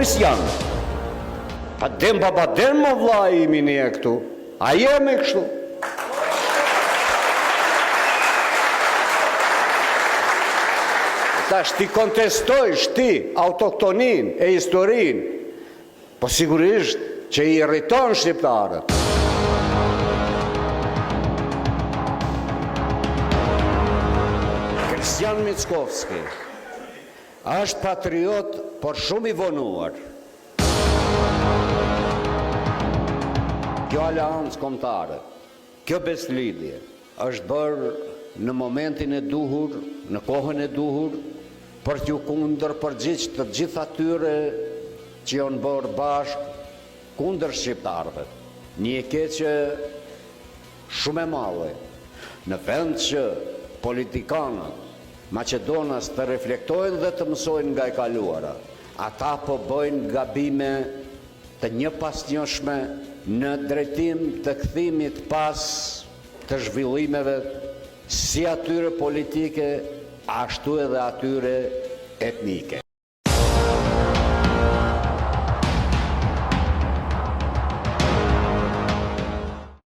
kristian. Pa dem baba dem më vlla imi ne këtu. A jemi kështu? Tash ti kontestojsh ti autoktonin e historin, po sigurisht që i irriton shqiptarët. Kristian Mickovski është patriot, por shumë i vonuar. Kjo aleancë kombëtare, kjo beslidhje është bërë në momentin e duhur, në kohën e duhur, për t'ju kundërpërgjigj të gjithë atyre që janë bërë bashkë kundër shqiptarëve. Një e keqe shumë e madhe, në vend që politikanët Maqedonas të reflektojnë dhe të mësojnë nga e kaluara, ata po bëjnë gabime të njëpasnjëshme në drejtim të kthimit pas të zhvillimeve si atyre politike, ashtu edhe atyre etnike.